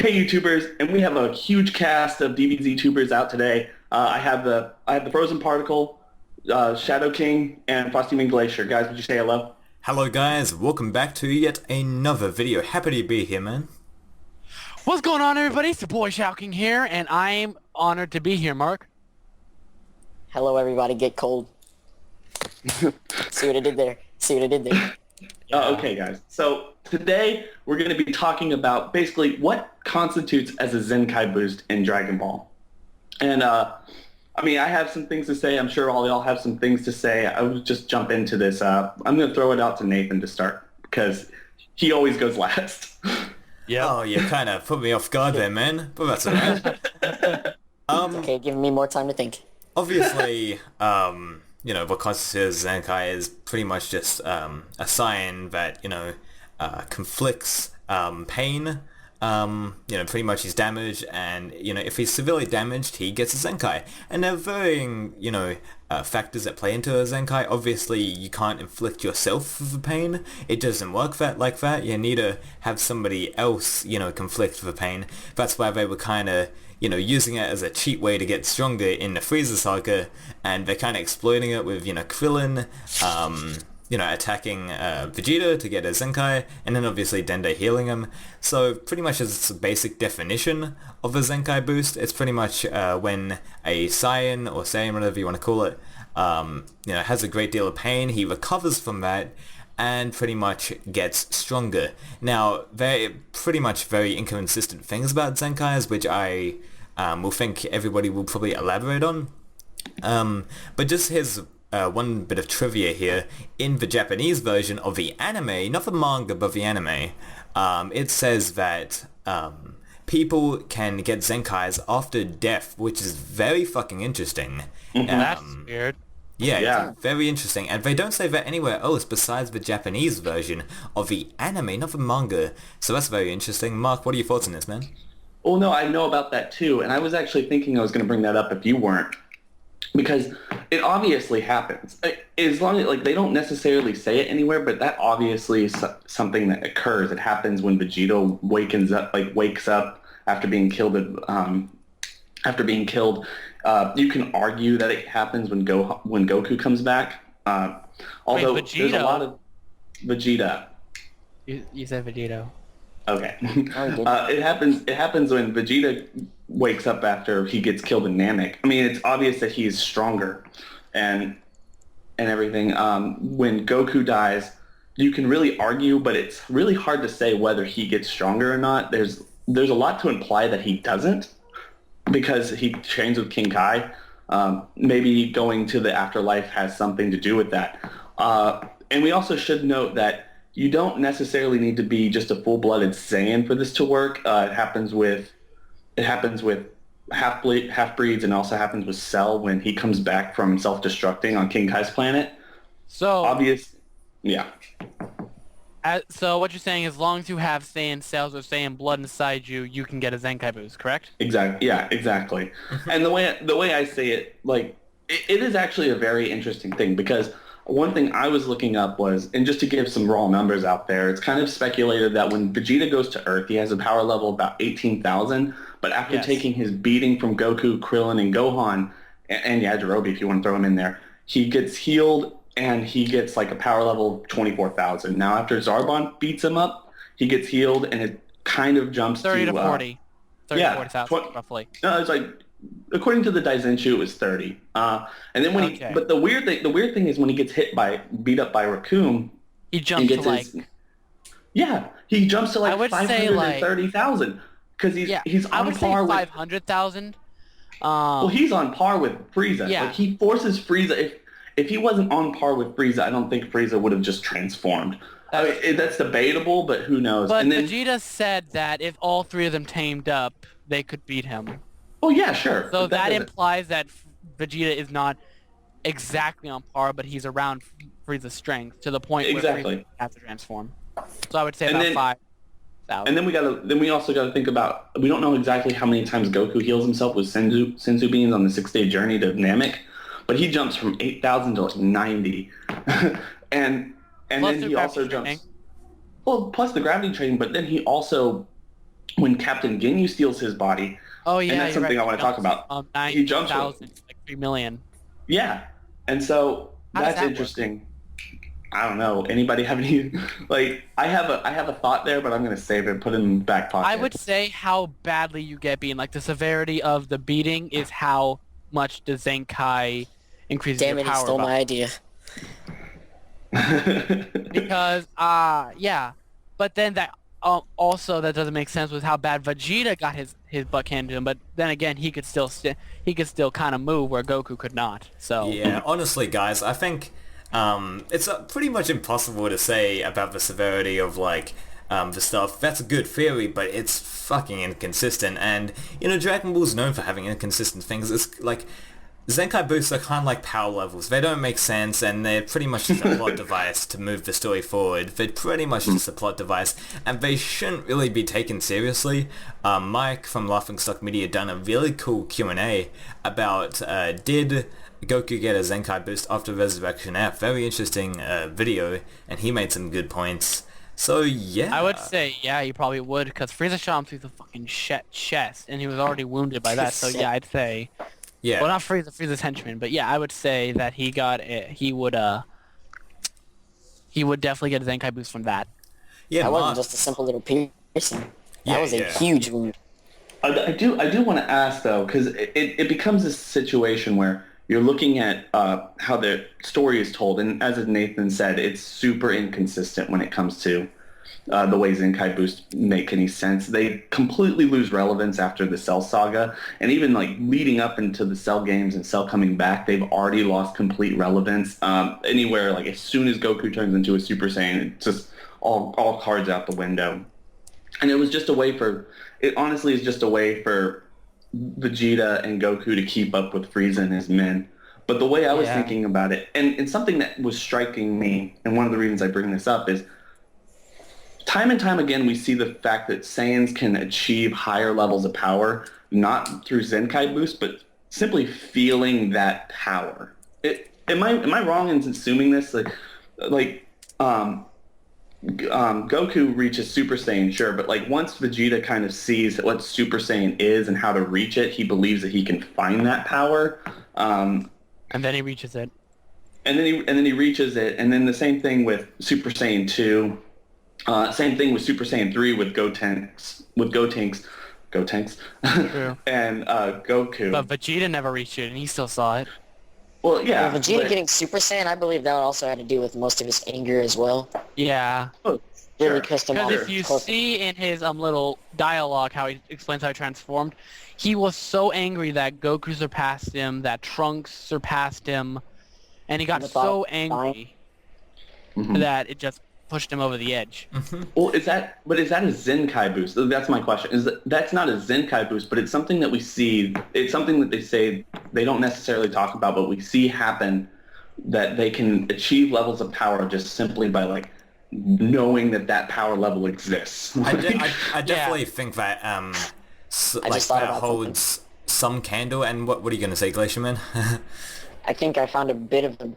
Hey YouTubers, and we have a huge cast of DBZ tubers out today. I have the Frozen Particle, Shadow King, and FrostDemonGlacier. Guys, would you say hello? Hello guys, welcome back to yet another video. Happy to be here, man. What's going on, everybody? It's your boy Shouking here, and I'm honored to be here, Mark. Hello, everybody. Get cold. See what I did there? See what I did there? Okay, guys. So today we're going to be talking about basically what constitutes as a Zenkai boost in Dragon Ball. And I have some things to say. I'm sure all y'all have some things to say. I will just jump into this. I'm going to throw it out to Nathan to start because he always goes last. Yeah. Oh, you kind of put me off guard there, man. But that's alright. Okay, giving me more time to think. Obviously, what constitutes Zenkai is pretty much just a sign that, conflicts pain. Pretty much he's damaged, and, if he's severely damaged, he gets a Zenkai. And there are varying, factors that play into a Zenkai. Obviously, you can't inflict yourself with the pain. It doesn't work like that. You need to have somebody else, conflict the pain. That's why they were kind of, using it as a cheat way to get stronger in the Frieza saga, and they're kind of exploiting it with, Krillin, attacking Vegeta to get a Zenkai, and then obviously Dende healing him. So pretty much as a basic definition of a Zenkai boost, it's pretty much when a Saiyan or Saiyan, whatever you want to call it, has a great deal of pain, he recovers from that, and pretty much gets stronger. Now, they're pretty much very inconsistent things about Zenkais, which I will think everybody will probably elaborate on. But just here's one bit of trivia here. In the Japanese version of the anime, not the manga, but the anime, it says that people can get Zenkais after death, which is very fucking interesting. That's weird. Yeah, it's very interesting. And they don't say that anywhere else besides the Japanese version of the anime, not the manga. So that's very interesting. Mark, what are your thoughts on this, man? Oh, no, I know about that too, and I was actually thinking I was going to bring that up if you weren't. Because it obviously happens. As long as, they don't necessarily say it anywhere, but that obviously is something that occurs. It happens when Vegeta wakes up after being killed. You can argue that it happens when Goku comes back. Although Wait, there's a lot of Vegeta. You said Vegito. Okay. It happens when Vegeta wakes up after he gets killed in Namek. I mean, it's obvious that he's stronger and everything. When Goku dies, you can really argue, but it's really hard to say whether he gets stronger or not. There's a lot to imply that he doesn't because he trains with King Kai. Maybe going to the afterlife has something to do with that. And we also should note that you don't necessarily need to be just a full-blooded Saiyan for this to work. It happens with half-breeds, and also happens with Cell when he comes back from self-destructing on King Kai's planet. So Yeah. So what you're saying is, as long as you have Saiyan cells or Saiyan blood inside you, you can get a Zenkai boost, correct? Exactly. Yeah, exactly. And the way I say it, it is actually a very interesting thing because one thing I was looking up was, and just to give some raw numbers out there, it's kind of speculated that when Vegeta goes to Earth, he has a power level of about 18,000, but after taking his beating from Goku, Krillin, and Gohan, and Yajirobe if you want to throw him in there, he gets healed and he gets a power level of 24,000. Now after Zarbon beats him up, he gets healed and it kind of jumps 30 to 40. 30 to 40,000, roughly. No, it's according to the Daizenshu, it was 30. And then when but the weird thing is when he gets beat up by Raccoon, he jumps he jumps to I would say 530,000 because he's I on would par say with 500,000. Well, he's on par with Frieza. Yeah. He forces Frieza. If he wasn't on par with Frieza, I don't think Frieza would have just transformed. That's debatable, but who knows? But and then, Vegeta said that if all three of them tamed up, they could beat him. Oh yeah, sure. So that implies that Vegeta is not exactly on par, but he's around Frieza's strength to the point where Frieza has to transform. So I would say about 5,000. And then we also got to think about, we don't know exactly how many times Goku heals himself with Senzu beans on the 6-day journey to Namek, but he jumps from 8,000 to 90, and then he also jumps. Well, plus the gravity training, but then he also when Captain Ginyu steals his body, Oh yeah, and that's something I want to talk about. He jumps 9,000, like 3 million. Yeah, and so How does that's that interesting. I don't know. Anybody have any like? I have a thought there, but I'm gonna save it, put it in the back pocket. I would say how badly you get beaten. Like the severity of the beating is how much the Zenkai increases Damn your it, he power stole by. my idea. Because yeah, but then that also that doesn't make sense with how bad Vegeta got his butt handed to him. But then again, he could still kind of move where Goku could not. So Yeah, honestly, guys, I think it's pretty much impossible to say about the severity of like the stuff. That's a good theory, but it's fucking inconsistent. And you know, Dragon Ball's known for having inconsistent things. It's like Zenkai boosts are kind of like power levels. They don't make sense, and they're pretty much just a plot device to move the story forward. They're pretty much just a plot device, and they shouldn't really be taken seriously. Mike from Laughingstock Media done a really cool Q&A about did Goku get a Zenkai boost after Resurrection F? Very interesting video, and he made some good points. So yeah, I would say yeah, he probably would because Frieza shot him through the fucking chest, and he was already wounded by that. So yeah, I'd say. yeah. Well, not Frieza's henchman, but yeah, I would say that he would definitely get a Zenkai boost from that. Yeah, That wasn't just a simple little piercing. That was a huge wound. I do want to ask though, because it becomes this situation where you're looking at how the story is told, and as Nathan said, it's super inconsistent when it comes to the way Zenkai boosts make any sense. They completely lose relevance after the Cell saga, and even like leading up into the Cell games and Cell coming back, they've already lost complete relevance. Anywhere like as soon as Goku turns into a Super Saiyan, it's just all cards out the window. And it was just a way for it. Honestly, is just a way for Vegeta and Goku to keep up with Frieza and his men. But the way I was thinking about it, and something that was striking me, and one of the reasons I bring this up is time and time again, we see the fact that Saiyans can achieve higher levels of power, not through Zenkai boost, but simply feeling that power. Am I wrong in assuming this? Goku reaches Super Saiyan, sure, but like once Vegeta kind of sees what Super Saiyan is and how to reach it, he believes that he can find that power. And then he reaches it. And then he reaches it, and then the same thing with Super Saiyan 2. Same thing with Super Saiyan 3 with Gotenks, and Goku. But Vegeta never reached it, and he still saw it. Well, yeah. Well, Vegeta getting Super Saiyan, I believe that also had to do with most of his anger as well. Yeah. Oh, Really pissed him off. Because if you see in his little dialogue how he explains how he transformed, he was so angry that Goku surpassed him, that Trunks surpassed him, and he got so angry that it just pushed him over the edge. Well, is that a Zenkai boost? That's my question. That's not a Zenkai boost, but it's something that we see. It's something that they say they don't necessarily talk about, but we see happen, that they can achieve levels of power just simply by like knowing that power level exists. I definitely think that that holds some candle. And what are you gonna say, Glacier Man? I think I found a bit of an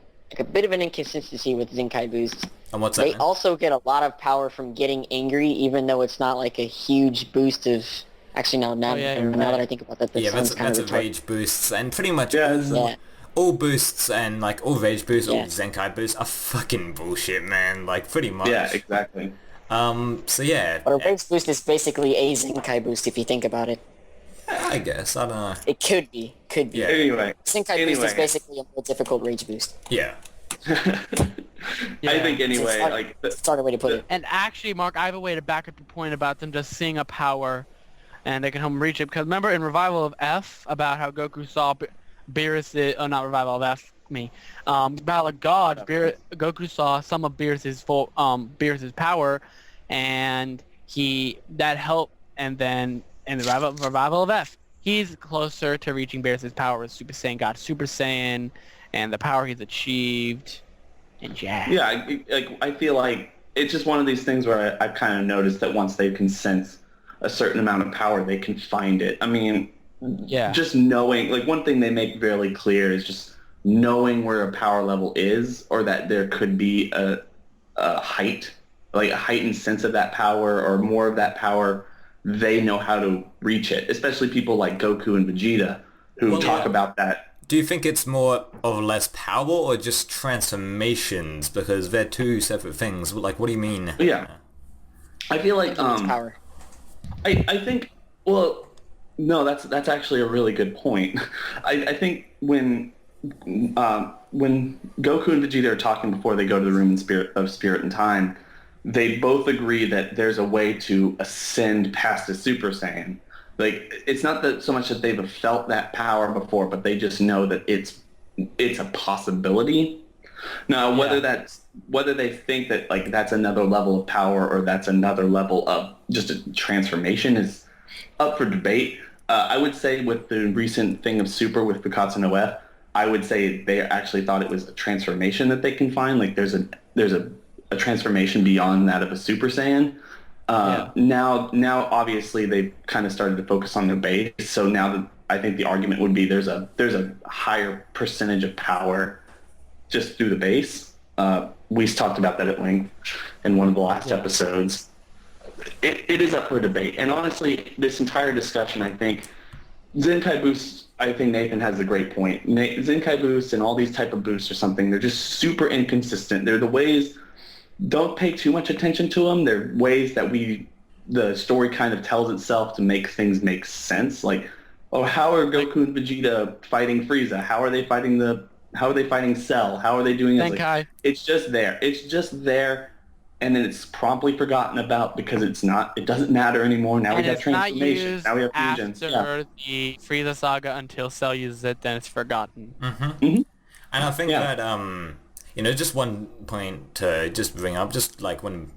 inconsistency with Zenkai boosts. And what's that? They also get a lot of power from getting angry, even though it's not like a huge boost of. Actually, no. Now that I think about that, that's a rage boosts, and pretty much all boosts and like all rage boosts, all Zenkai boosts are fucking bullshit, man. Like pretty much. Yeah, exactly. So yeah. But a rage boost is basically a Zenkai boost if you think about it. I guess, I don't know. It could be. Yeah. Anyway. Zenkai boost is basically a more difficult rage boost. Yeah. I think anyway, it's a way to put it. And actually, Mark, I have a way to back up the point about them just seeing a power, and they can help him reach it. Because remember in Revival of F about how Goku saw Beerus', not Revival of F, Battle of God, Goku saw some of Beerus' power, and that helped. And then in the Revival of F, he's closer to reaching Beerus' power with Super Saiyan God, Super Saiyan, and the power he's achieved. And I feel like it's just one of these things where I've kind of noticed that once they can sense a certain amount of power, they can find it. I mean, just knowing, like one thing they make very clear is just knowing where a power level is, or that there could be a height, like a heightened sense of that power or more of that power they know how to reach it, especially people like Goku and Vegeta who talk about that. Do you think it's more or less power or just transformations? Because they're two separate things. Like, what do you mean? Yeah. I feel like power. I think, well, no, that's actually a really good point. I think when Goku and Vegeta are talking before they go to the room of spirit and time, they both agree that there's a way to ascend past a Super Saiyan. Like, it's not that so much that they've felt that power before, but they just know that it's a possibility. Now, whether they think that like that's another level of power or that's another level of just a transformation is up for debate. I would say with the recent thing of Super with Bukatsu no F, I would say they actually thought it was a transformation that they can find. Like there's a transformation beyond that of a Super Saiyan. Now obviously they've kind of started to focus on their base. So now I think the argument would be there's a higher percentage of power just through the base. We talked about that at length in one of the last episodes. It is up for debate. And honestly, this entire discussion, I think, Zenkai boosts, I think Nathan has a great point. Zenkai boosts and all these type of boosts or something, they're just super inconsistent. They're the ways, don't pay too much attention to them. They're ways that the story kind of tells itself to make things make sense. Like, how are Goku and Vegeta fighting Frieza? How are they fighting Cell? How are they doing it? Like, it's just there. It's just there, and then it's promptly forgotten about because it doesn't matter anymore. Now we have transformation. Now we have fusions. After the Frieza saga until Cell uses it, then it's forgotten. And I think that just one point to just bring up, just like when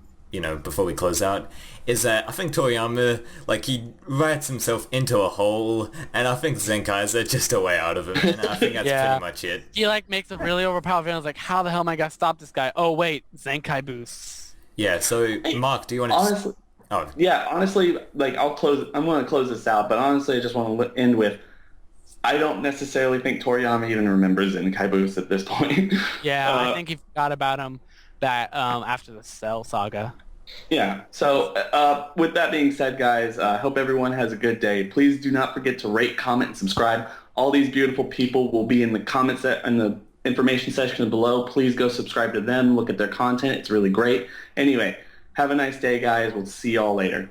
before we close out, is that I think Toriyama, like, he writes himself into a hole, and I think Zenkai's are just a way out of it, and I think that's pretty much it. He, like, makes a really overpowered villain. Like, how the hell am I gonna stop this guy? Oh, wait, Zenkai boosts. Yeah, so, Mark, do you want to... Honestly, honestly, like, I'm going to close this out, but honestly, I just want to end with, I don't necessarily think Toriyama even remembers Zenkai boosts at this point. Yeah, I think he forgot about him after the Cell saga. Yeah. So with that being said, guys, I hope everyone has a good day. Please do not forget to rate, comment, and subscribe. All these beautiful people will be in the comments in the information section below. Please go subscribe to them. Look at their content. It's really great. Anyway, have a nice day, guys. We'll see y'all later.